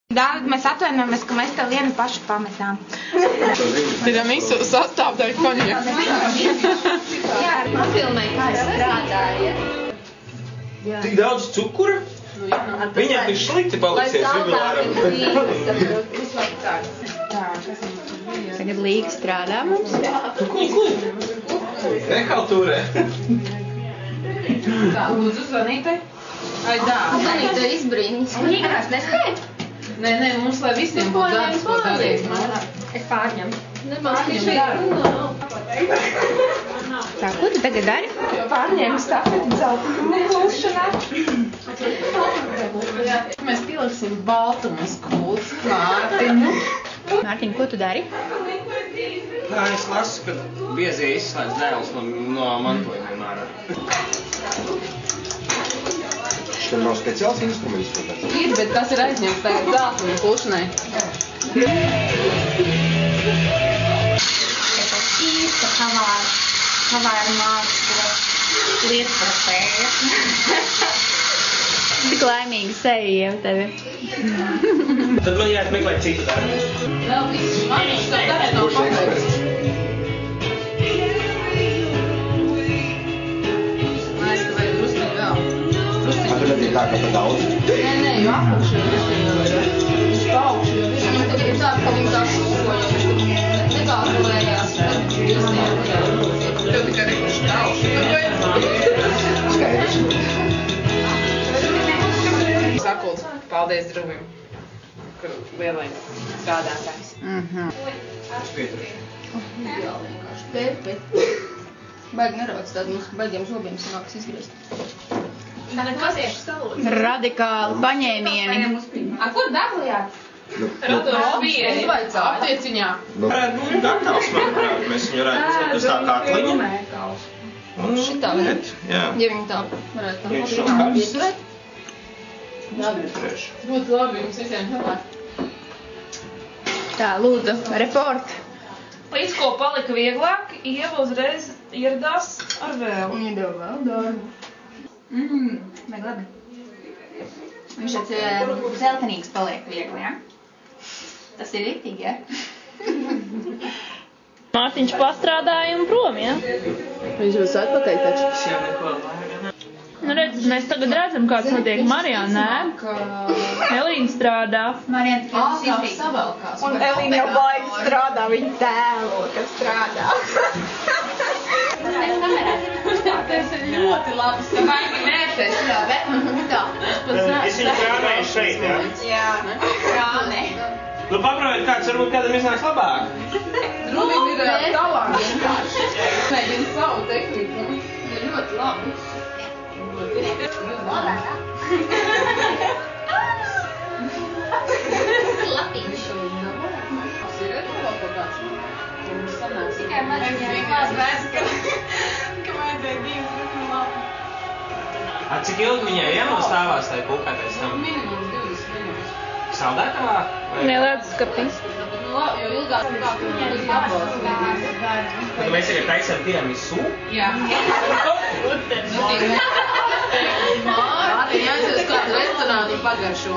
Dāvid, mēs atvainojamies, ka mēs tev vienu pašu pametām. Tiramisu sastāvdaļa konjaks. Jā, nofilmēja, kā es strādāju. Tik daudz cukura? Viņam ir slikti paliksies jubilāram. Tagad Līga strādā mums. Rehaltūrē. Tā, lūdzu, zvanītai. Ai, dā. Zvanītai izbrīnīs. Līga nespēj? Nē, mums, lai visiem būtu darbs, ko darīt. Es pārņemu. Tā, ko tu tagad dari? Pārņēmu stafeti dzeltenu klūšanā. Mēs pieliksim baltumas kūls Mārtiņu. Mārtiņ, ko tu dari? Jā, es lasu, ka biezie izslēdz dēls no mantojumiem ārā. Šim nav speciāls instruments, tāpēc? Ir, bet tas ir aizņemts tagad dzeltenu klūšanai. Īsta havāra māksla lietprasēja. Tik laimīgi seja jau tevi. Tad man jāatmeklēt citu darbu. Vēl viss manīgs, tev darēt nav pabeigts. Tad ir tā, ka pa daudz. Nē, jo apakšu jau nesīja. Uz paukšu jau ir. Viņam tagad ir tā, ka viņi tā šūkoja, viņš tur negalkulējās. Tev tikai rikuši tauši. Skaidrs. Sakuls, paldies drugim, kur lielais strādātājs. Perfekt. Baigi nerauc tādu mums baigiem zobiem sanāks izgriezt. Radikāli paņēmieni. Kur dabujāt? Aptieciņā. Varētu būt gatavs, manuprāt. Mēs viņu varētu uz tā kātliņu. Šitā, Jā. ja viņi tā varētu tā ieturēt. Ļoti labi jums visiem labāk. Tā, lūdzu, report. Līdz ko palika vieglāk, Ieva uzreiz ieradās ar vēl. Un iedeva vēl darbu. Vai labi? Viņš tāds zeltenīgs paliek viegli, ja? Tas ir ritīgi, ja? Mārtiņš pastrādāja un prom, ja? Viņš būs atpakaļ taču. Tas jau neko vajag. Nu redz, mēs tagad redzam, kāds notiek Marijāna, nē? Elīna strādā. Marijāna tikai tas izrīt. Savelkās. Un Elīna jau baigi strādā, viņa tēlo, ka strādā. Tas ir ļoti labi. Baigi mērķēs, jā, bet tā. Es viņu krāmēju šeit, jā? Jā, krāmē. Nu, paprobiet, kāds varbūt kādam iznāks labāk. Drugim ir talants vienkārši. Mēģina savu tehniku. Ir ļoti labi. Latīši. Ir vēl kaut kāds. Mums sanāks. Tikai man viņai maz vairs, ka vajadzēja divas labi. Cik ilgi viņai jānostāvās tai pulkātais tam? Minimums 20 minūtes. Saldētavā? Nelēdz skapīs. Jo ilgāk kā viņai ir jābūt. Tad mēs tagad taisām tiramisu? Jā. Mārtiņ, aizies kādu restorānu un pagaršo.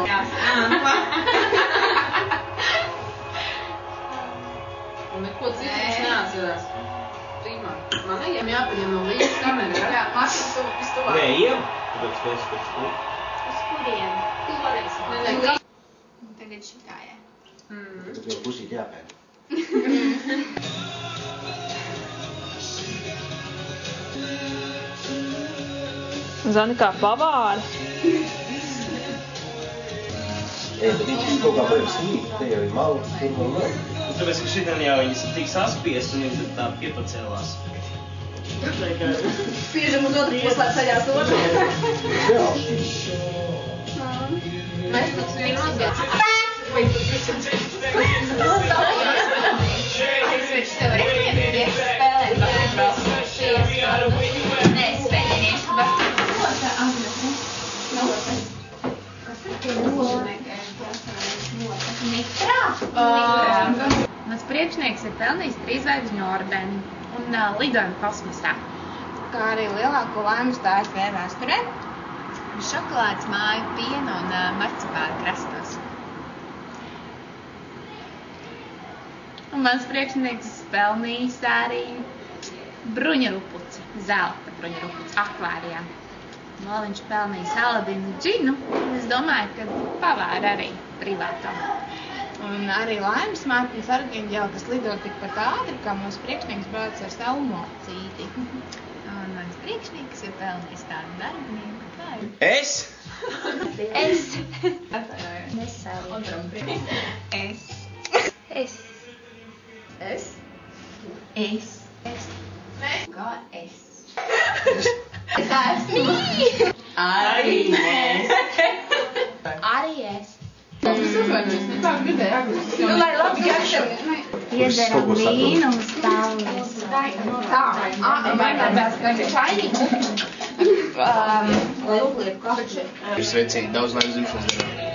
Un neko citu viņš neatcerās. Prīmā. Man nejiem jāpaņem no līdz kameras. Jā, Marta, tu pistuvā. Nē, Ieva? Tāpēc mēs pēc to. Uz kuriem? Nē, Tagad šitā, jā. Tad jau pusīt jāpēd. Zani kā pavāri. Bet viņš kaut kā pēc slīd, te jau ir malu, tur vēl nav. Tāpēc, ka šitien jau viņas tik saspiest un viņas tā piepacēlās. Spiežam uz otru puslā ceļās otru. Jā. Mēs taču vienmēr. Es tev arī tieši spēlēt basketbolu. Nē, spēļinieši, tu basketbolu. Nitrā? Mans priekšnieks ir pelnījis 3 zvaigžņu ordeni un lidojumu kosmosā. Kā arī lielāko laimi stājas vēsturē. Šokolādes māju, piena un marcipāna krastos. Un mans priekšnieks pelnījis arī bruņurupuci, zelta bruņurupuci akvārijā. Vēl viņš pelnījis Aladinu džinu, un es domāju, ka pavāra arī privātā. Un arī Laimas Mārtiņas Argeņģela, kas lido tikpat ātri, kā mūsu priekšnieks brauc ar savu mocīti. Un mans priekšnieks ir pelnījis tādu darbinieku kā ir. Es? Es. Es. Es. Es. Es. Es. Kā es. Es esmu. Arī es. Arī es. Tas uzvainojas, ne tā gribēja agrīt. Nu, lai labi garšo. Iedzeram vīnu un stāvus. Tā. Vajag tāds čainīgs. Ir sveicīgi, daudz laimes dzimšanas dienā.